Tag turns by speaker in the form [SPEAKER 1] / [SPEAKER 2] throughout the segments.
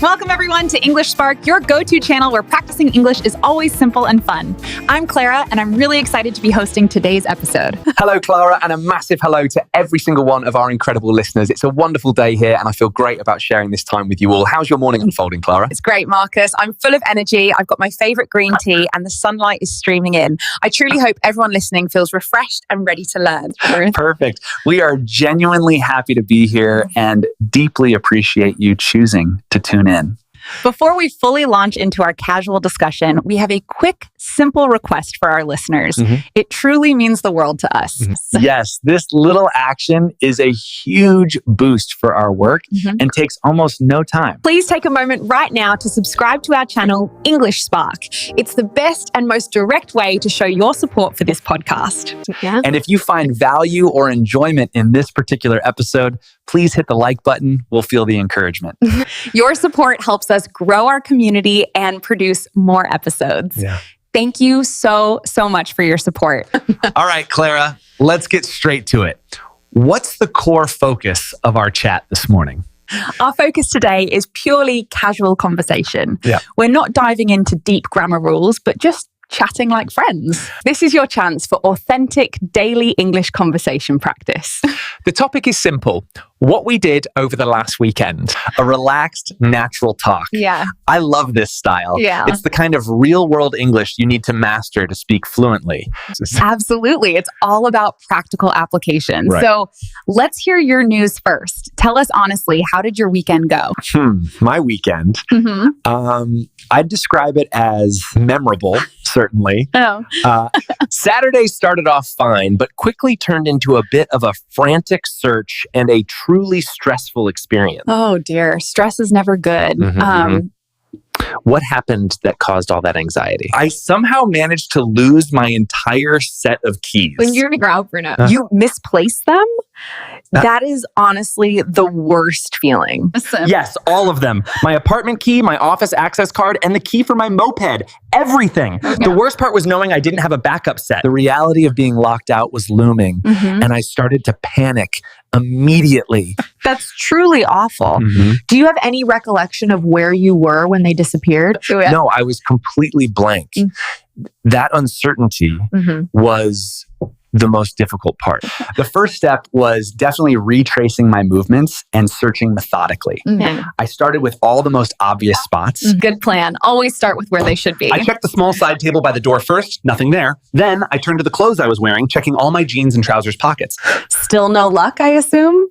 [SPEAKER 1] Welcome everyone to English Spark, your go-to channel where practicing English is always simple and fun. I'm Clara, and I'm really excited to be hosting today's episode.
[SPEAKER 2] Hello, Clara, and a massive hello to every single one of our incredible listeners. It's a wonderful day here, and I feel great about sharing this time with you all. How's your morning unfolding, Clara?
[SPEAKER 1] It's great, Marcus. I'm full of energy. I've got my favorite green tea, and the sunlight is streaming in. I truly hope everyone listening feels refreshed and ready to learn.
[SPEAKER 3] Perfect. We are genuinely happy to be here and deeply appreciate you choosing to tune in.
[SPEAKER 1] Before we fully launch into our casual discussion, we have a quick, simple request for our listeners. It truly means the world to us.
[SPEAKER 3] Yes, this little action is a huge boost for our work and takes almost no time.
[SPEAKER 1] Please take a moment right now to subscribe to our channel, English Spark. It's the best and most direct way to show your support for this podcast.
[SPEAKER 3] And if you find value or enjoyment in this particular episode, please hit the like button. We'll feel the encouragement.
[SPEAKER 1] Your support helps us grow our community and produce more episodes. Thank you so much for your support.
[SPEAKER 3] All right, Clara, let's get straight to it. What's the core focus of our chat this morning?
[SPEAKER 1] Our focus today is purely casual conversation. We're not diving into deep grammar rules, but just chatting like friends. This is your chance for authentic daily English conversation practice.
[SPEAKER 2] The topic is simple. What we did over the last weekend.
[SPEAKER 3] A relaxed, natural talk. I love this style. It's the kind of real-world English you need to master to speak fluently.
[SPEAKER 1] Absolutely. It's all about practical application. So let's hear your news first. Tell us honestly, how did your weekend go?
[SPEAKER 3] My weekend? I'd describe it as memorable, certainly.
[SPEAKER 2] Saturday started off fine, but quickly turned into a bit of a frantic search and a truly stressful experience.
[SPEAKER 1] Oh dear, stress is never good.
[SPEAKER 2] What happened that caused all that anxiety?
[SPEAKER 3] I somehow managed to lose my entire set of keys.
[SPEAKER 1] When you're in a crowd, Bruno, you misplace them? That is honestly the worst feeling.
[SPEAKER 3] Yes, all of them. My apartment key, my office access card, and the key for my moped. Everything. The worst part was knowing I didn't have a backup set. The reality of being locked out was looming, and I started to panic immediately.
[SPEAKER 1] That's truly awful. Do you have any recollection of where you were when they disappeared?
[SPEAKER 3] No, I was completely blank. That uncertainty was the most difficult part. The first step was definitely retracing my movements and searching methodically. I started with all the most obvious spots.
[SPEAKER 1] Good plan. Always start with where they should be.
[SPEAKER 3] I checked the small side table by the door first, nothing there. Then I turned to the clothes I was wearing, checking all my jeans and trousers pockets.
[SPEAKER 1] Still no luck, I assume?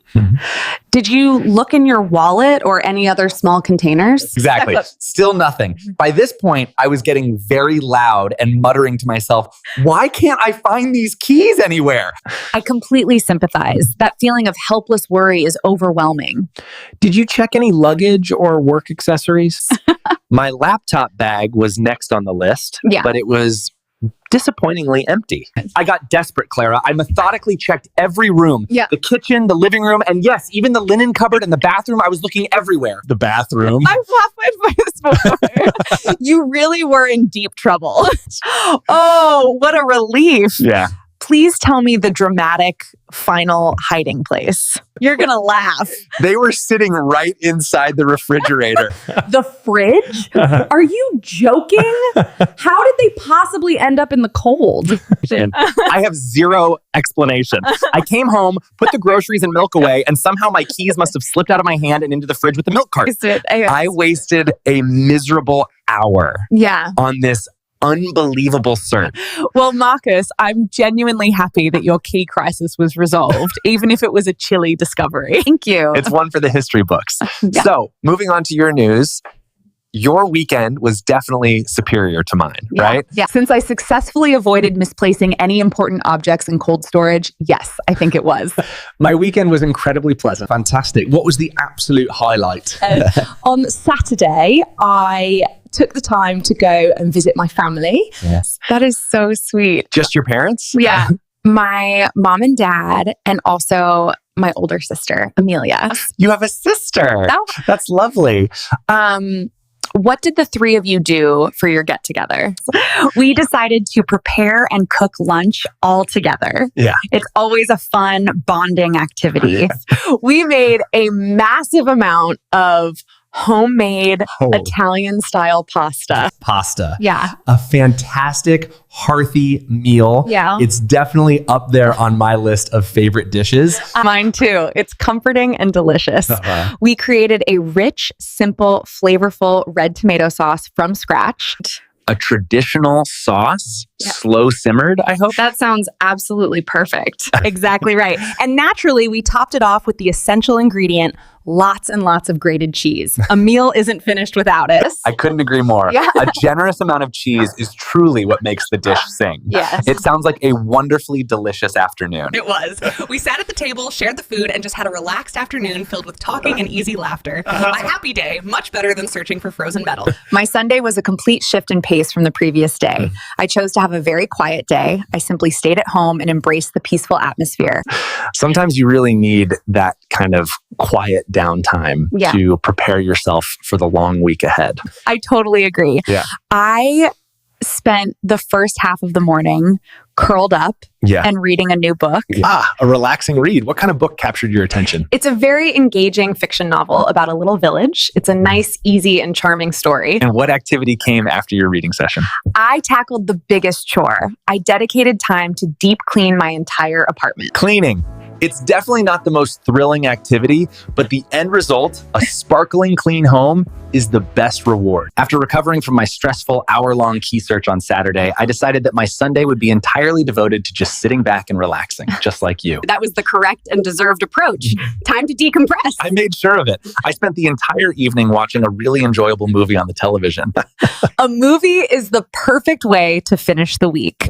[SPEAKER 1] Did you look in your wallet or any other small containers?
[SPEAKER 3] Exactly. Still nothing. By this point, I was getting very loud and muttering to myself, why can't I find these keys anywhere?
[SPEAKER 1] I completely sympathize. That feeling of helpless worry is overwhelming.
[SPEAKER 2] Did you check any luggage or work accessories?
[SPEAKER 3] My laptop bag was next on the list, but it was disappointingly empty. I got desperate, Clara. I methodically checked every room. The kitchen, the living room, and yes, even the linen cupboard and the bathroom. I was looking everywhere. The bathroom?
[SPEAKER 1] I'm halfway through. You really were in deep trouble. Oh, what a relief. Please tell me the dramatic final hiding place. You're going to laugh.
[SPEAKER 3] They were sitting right inside the refrigerator.
[SPEAKER 1] The fridge? Are you joking? How did they possibly end up in the cold?
[SPEAKER 3] I have zero explanation. I came home, put the groceries and milk away, and somehow my keys must have slipped out of my hand and into the fridge with the milk cart. I wasted a miserable hour on this unbelievable search.
[SPEAKER 1] Well, Marcus, I'm genuinely happy that your key crisis was resolved, even if it was a chilly discovery. Thank you.
[SPEAKER 3] It's one for the history books. So, moving on to your news. Your weekend was definitely superior to mine, right?
[SPEAKER 1] Since I successfully avoided misplacing any important objects in cold storage, yes, I think it was.
[SPEAKER 2] My weekend was incredibly pleasant. Fantastic. What was the absolute highlight?
[SPEAKER 1] On Saturday, I took the time to go and visit my family. That is so sweet.
[SPEAKER 3] Just your parents?
[SPEAKER 1] My mom and dad, and also my older sister, Amelia.
[SPEAKER 3] You have a sister. That's lovely.
[SPEAKER 1] What did the three of you do for your get together? We decided to prepare and cook lunch all together. It's always a fun bonding activity. We made a massive amount of homemade Italian style pasta.
[SPEAKER 4] Pasta.
[SPEAKER 1] Yeah.
[SPEAKER 4] A fantastic, hearthy meal.
[SPEAKER 1] Yeah.
[SPEAKER 4] It's definitely up there on my list of favorite dishes.
[SPEAKER 1] Mine too. It's comforting and delicious. We created a rich, simple, flavorful red tomato sauce from scratch.
[SPEAKER 2] A traditional sauce, slow simmered, I hope.
[SPEAKER 1] That sounds absolutely perfect. Exactly right. And naturally, we topped it off with the essential ingredient, lots and lots of grated cheese. A meal isn't finished without it.
[SPEAKER 3] I couldn't agree more.
[SPEAKER 1] Yeah.
[SPEAKER 3] A generous amount of cheese is truly what makes the dish sing.
[SPEAKER 1] Yes.
[SPEAKER 3] It sounds like a wonderfully delicious afternoon.
[SPEAKER 1] It was. We sat at the table, shared the food, and just had a relaxed afternoon filled with talking and easy laughter. A happy day, much better than searching for frozen metal. My Sunday was a complete shift in pace from the previous day. I chose to have a very quiet day. I simply stayed at home and embraced the peaceful atmosphere.
[SPEAKER 3] Sometimes you really need that kind of quiet downtime to prepare yourself for the long week ahead.
[SPEAKER 1] I totally agree.
[SPEAKER 3] Yeah.
[SPEAKER 1] I spent the first half of the morning curled up and reading a new book.
[SPEAKER 4] A relaxing read. What kind of book captured your attention?
[SPEAKER 1] It's a very engaging fiction novel about a little village. It's a nice, easy, and charming story.
[SPEAKER 3] And what activity came after your reading session?
[SPEAKER 1] I tackled the biggest chore. I dedicated time to deep clean my entire apartment.
[SPEAKER 3] Cleaning. It's definitely not the most thrilling activity, but the end result, a sparkling clean home, is the best reward. After recovering from my stressful hour-long key search on Saturday, I decided that my Sunday would be entirely devoted to just sitting back and relaxing, just like you.
[SPEAKER 1] That was the correct and deserved approach. Time to decompress.
[SPEAKER 3] I made sure of it. I spent the entire evening watching a really enjoyable movie on the television.
[SPEAKER 1] A movie is the perfect way to finish the week.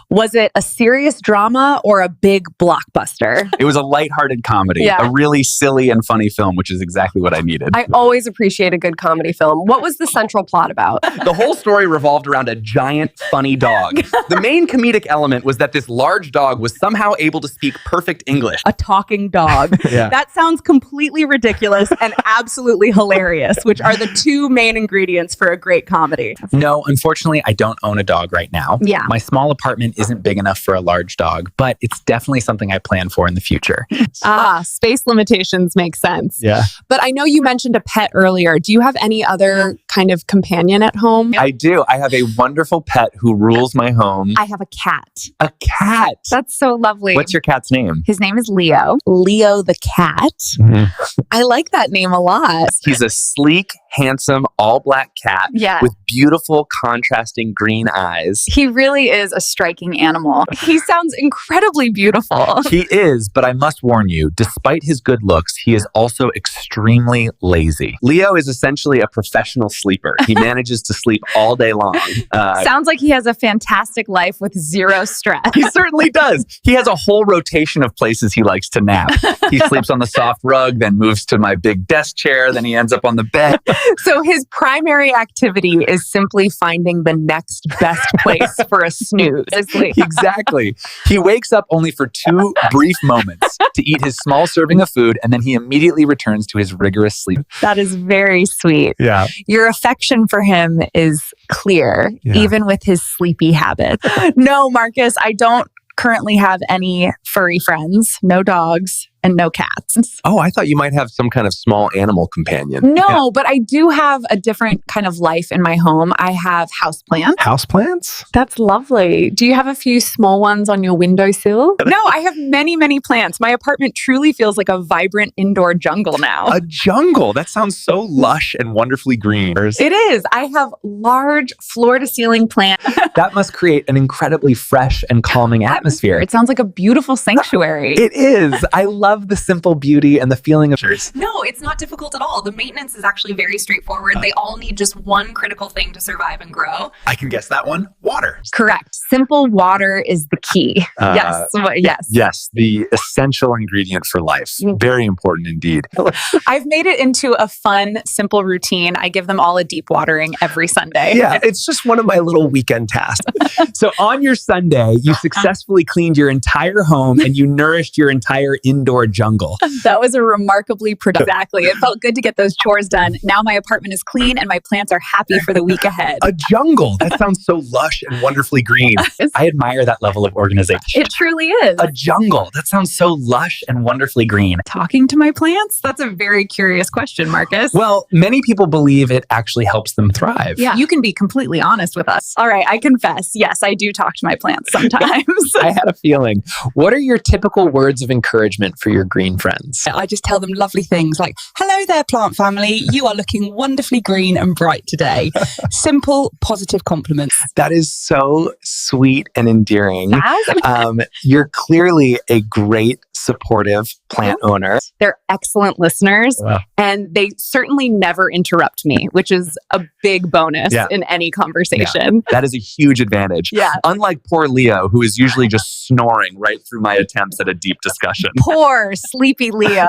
[SPEAKER 1] Was it a serious drama or a big blockbuster?
[SPEAKER 3] It was a lighthearted comedy, a really silly and funny film, which is exactly what I needed.
[SPEAKER 1] I always appreciate a good comedy film. What was the central plot about?
[SPEAKER 3] The whole story revolved around a giant, funny dog. The main comedic element was that this large dog was somehow able to speak perfect English.
[SPEAKER 1] A talking dog. That sounds completely ridiculous and absolutely hilarious, which are the two main ingredients for a great comedy.
[SPEAKER 3] No, unfortunately, I don't own a dog right now. My small apartment isn't big enough for a large dog, but it's definitely something I plan for in the future.
[SPEAKER 1] Space limitations make sense.
[SPEAKER 4] Yeah.
[SPEAKER 1] But I know you mentioned a pet earlier. Do you have any other kind of companion at home?
[SPEAKER 3] I do. I have a wonderful pet who rules my home.
[SPEAKER 1] I have a cat.
[SPEAKER 3] A cat?
[SPEAKER 1] That's so lovely.
[SPEAKER 3] What's your cat's name?
[SPEAKER 1] His name is Leo. Leo the cat. I like that name a lot.
[SPEAKER 2] He's a sleek, handsome, all-black cat with beautiful, contrasting green eyes.
[SPEAKER 1] He really is a striking animal. He sounds incredibly beautiful.
[SPEAKER 3] He is, but I must warn you, despite his good looks, he is also extremely lazy. Leo is essentially a professional sleeper. He manages to sleep all day long.
[SPEAKER 1] Sounds like he has a fantastic life with zero stress.
[SPEAKER 3] He certainly does. He has a whole rotation of places he likes to nap. He sleeps on the soft rug, then moves to my big desk chair, then he ends up on the bed.
[SPEAKER 1] So his primary activity is simply finding the next best place for a snooze.
[SPEAKER 3] Exactly. He wakes up only for 2 brief moments to eat his small serving of food, and then he immediately returns to his rigorous sleep.
[SPEAKER 1] That is very sweet.
[SPEAKER 4] Yeah.
[SPEAKER 1] Your affection for him is clear, even with his sleepy habits. No, Marcus, I don't currently have any furry friends, no dogs, and no cats.
[SPEAKER 2] Oh, I thought you might have some kind of small animal companion.
[SPEAKER 1] No, but I do have a different kind of life in my home. I have houseplants.
[SPEAKER 4] Houseplants?
[SPEAKER 1] That's lovely. Do you have a few small ones on your windowsill? No, I have many, many plants. My apartment truly feels like a vibrant indoor jungle now.
[SPEAKER 3] A jungle? That sounds so lush and wonderfully green.
[SPEAKER 1] It is. I have large floor-to-ceiling plants.
[SPEAKER 3] That must create an incredibly fresh and calming atmosphere.
[SPEAKER 1] It sounds like a beautiful sanctuary.
[SPEAKER 3] It is. I love the simple beauty and the feeling of
[SPEAKER 1] No, it's not difficult at all. The maintenance is actually very straightforward. They all need just one critical thing to survive and grow.
[SPEAKER 4] I can guess that one. Water.
[SPEAKER 1] Correct. Simple water is the key. Yes.
[SPEAKER 3] Yes, the essential ingredient for life. Very important indeed.
[SPEAKER 1] I've made it into a fun, simple routine. I give them all a deep watering every Sunday.
[SPEAKER 4] Yeah, it's just one of my little weekend tasks.
[SPEAKER 3] So on your Sunday, you successfully cleaned your entire home and you nourished your entire indoor jungle.
[SPEAKER 1] That was a remarkably productive. Exactly. It felt good to get those chores done. Now my apartment is clean and my plants are happy for the week ahead.
[SPEAKER 4] A jungle. That sounds so lush and wonderfully green.
[SPEAKER 3] I admire that level of organization.
[SPEAKER 1] It truly is.
[SPEAKER 3] A jungle. That sounds so lush and wonderfully green.
[SPEAKER 1] Talking to my plants? That's a very curious question, Marcus.
[SPEAKER 2] Well, many people believe it actually helps them thrive.
[SPEAKER 1] Yeah, you can be completely honest with us. All right, I confess. Yes, I do talk to my plants sometimes.
[SPEAKER 2] I had a feeling. What are your typical words of encouragement for your green friends?
[SPEAKER 5] I just tell them lovely things like, hello there, plant family. You are looking wonderfully green and bright today. Simple, positive compliments.
[SPEAKER 2] That is so sweet and endearing.
[SPEAKER 1] Yes.
[SPEAKER 2] You're clearly a great, supportive plant owner.
[SPEAKER 1] They're excellent listeners,
[SPEAKER 3] Wow.
[SPEAKER 1] and they certainly never interrupt me, which is a big bonus in any conversation.
[SPEAKER 2] That is a huge advantage.
[SPEAKER 1] Yeah.
[SPEAKER 2] Unlike poor Leo, who is usually just snoring right through my attempts at a deep discussion.
[SPEAKER 1] Poor sleepy Leo.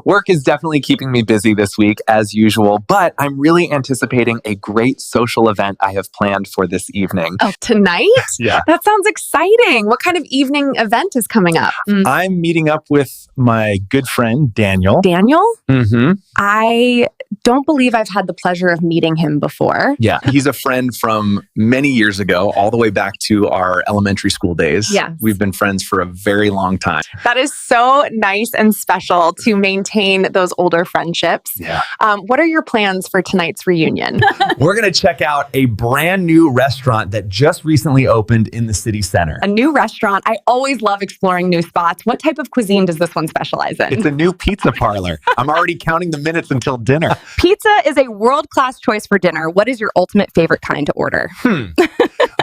[SPEAKER 2] Work is definitely keeping me busy this week, as usual, but I'm really anticipating a great social event I have planned for this evening.
[SPEAKER 1] Oh, tonight?
[SPEAKER 3] Yeah.
[SPEAKER 1] That sounds exciting. What kind of evening event is coming up?
[SPEAKER 3] I'm meeting up with my good friend, Daniel.
[SPEAKER 1] Daniel?
[SPEAKER 2] Mm-hmm.
[SPEAKER 1] I don't believe I've had the pleasure of meeting him before.
[SPEAKER 3] Yeah. He's a friend from many years ago, all the way back to our elementary school days.
[SPEAKER 1] Yes.
[SPEAKER 3] We've been friends for a very long time.
[SPEAKER 1] That is so nice and special to maintain those older friendships.
[SPEAKER 3] Yeah.
[SPEAKER 1] What are your plans for tonight's reunion?
[SPEAKER 4] We're going to check out a brand new restaurant that just recently opened in the city center.
[SPEAKER 1] A new restaurant. I always love exploring new spots. What type of cuisine does this one specialize in?
[SPEAKER 3] It's a new pizza parlor. I'm already counting the minutes until dinner.
[SPEAKER 1] Pizza is a world-class choice for dinner. What is your ultimate favorite kind to order?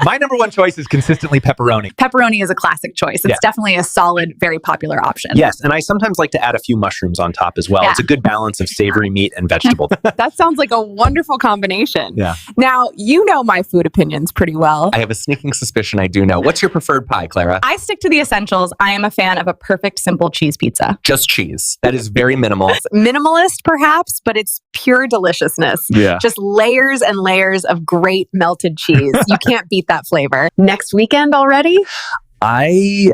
[SPEAKER 3] My number one choice is consistently pepperoni.
[SPEAKER 1] Pepperoni is a classic choice. It's definitely a solid, very popular option.
[SPEAKER 3] Yes, and I sometimes like to add a few mushrooms on top as well.
[SPEAKER 1] Yeah.
[SPEAKER 3] It's a good balance of savory meat and vegetable.
[SPEAKER 1] That sounds like a wonderful combination.
[SPEAKER 3] Yeah.
[SPEAKER 1] Now, you know my food opinions pretty well.
[SPEAKER 2] I have a sneaking suspicion I do know. What's your preferred pie, Clara?
[SPEAKER 1] I stick to the essentials. I am a fan of a perfect, simple cheese pizza.
[SPEAKER 2] Just cheese. That is very minimal.
[SPEAKER 1] It's minimalist, perhaps, but it's pure deliciousness.
[SPEAKER 3] Yeah.
[SPEAKER 1] Just layers and layers of great melted cheese. You can't beat that flavor. Next weekend already?
[SPEAKER 3] I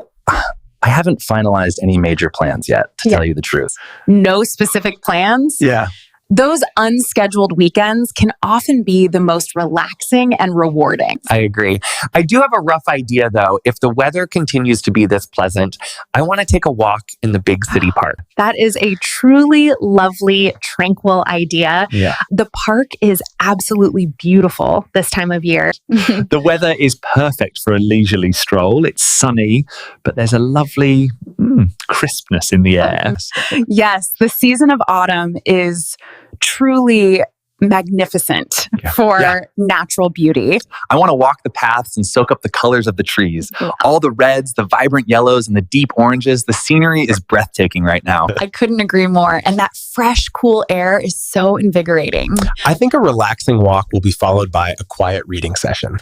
[SPEAKER 3] haven't finalized any major plans yet, to tell you the truth.
[SPEAKER 1] No specific plans?
[SPEAKER 3] Yeah.
[SPEAKER 1] Those unscheduled weekends can often be the most relaxing and rewarding.
[SPEAKER 2] I agree. I do have a rough idea, though. If the weather continues to be this pleasant, I want to take a walk in the big city park.
[SPEAKER 1] That is a truly lovely, tranquil idea.
[SPEAKER 3] Yeah.
[SPEAKER 1] The park is absolutely beautiful this time of year.
[SPEAKER 3] The weather is perfect for a leisurely stroll. It's sunny, but there's a lovely crispness in the air.
[SPEAKER 1] Yes, the season of autumn is truly magnificent for natural beauty.
[SPEAKER 3] I want to walk the paths and soak up the colors of the trees. All the reds, the vibrant yellows, and the deep oranges. The scenery is breathtaking right now.
[SPEAKER 1] I couldn't agree more. And that fresh, cool air is so invigorating.
[SPEAKER 2] I think a relaxing walk will be followed by a quiet reading session.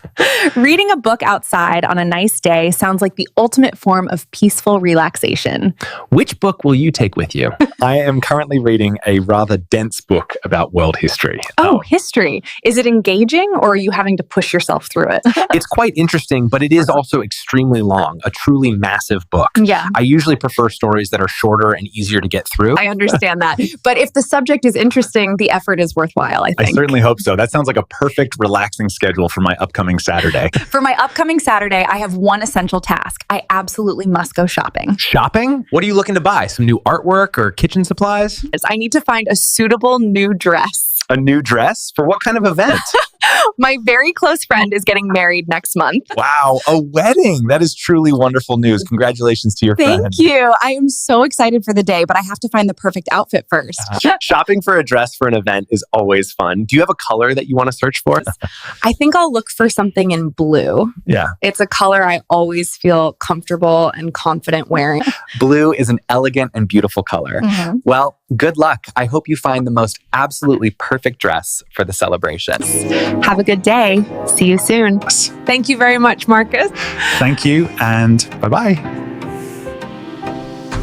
[SPEAKER 1] Reading a book outside on a nice day sounds like the ultimate form of peaceful relaxation.
[SPEAKER 2] Which book will you take with you?
[SPEAKER 3] I am currently reading a rather dense book about world history.
[SPEAKER 1] Oh, history. Is it engaging or are you having to push yourself through it?
[SPEAKER 2] It's quite interesting, but it is also extremely long, a truly massive book.
[SPEAKER 1] Yeah.
[SPEAKER 2] I usually prefer stories that are shorter and easier to get through.
[SPEAKER 1] I understand that. But if the subject is interesting, the effort is worthwhile, I think.
[SPEAKER 3] I certainly hope so. That sounds like a perfect relaxing schedule for my upcoming Saturday.
[SPEAKER 1] For my upcoming Saturday, I have one essential task. I absolutely must go shopping.
[SPEAKER 4] Shopping? What are you looking to buy? Some new artwork or kitchen supplies?
[SPEAKER 1] I need to find a suitable new dress.
[SPEAKER 3] A new dress? For what kind of event?
[SPEAKER 1] My very close friend is getting married next month.
[SPEAKER 3] Wow, a wedding. That is truly wonderful news. Congratulations to your friend.
[SPEAKER 1] Thank you. I am so excited for the day, but I have to find the perfect outfit first.
[SPEAKER 2] Shopping for a dress for an event is always fun. Do you have a color that you want to search for?
[SPEAKER 1] I think I'll look for something in blue.
[SPEAKER 3] Yeah.
[SPEAKER 1] It's a color I always feel comfortable and confident wearing.
[SPEAKER 2] Blue is an elegant and beautiful color.
[SPEAKER 1] Mm-hmm.
[SPEAKER 2] Well, good luck. I hope you find the most absolutely perfect dress for the celebration.
[SPEAKER 1] Have a good day. See you soon. Thank you very much, Marcus.
[SPEAKER 3] Thank you, and bye-bye.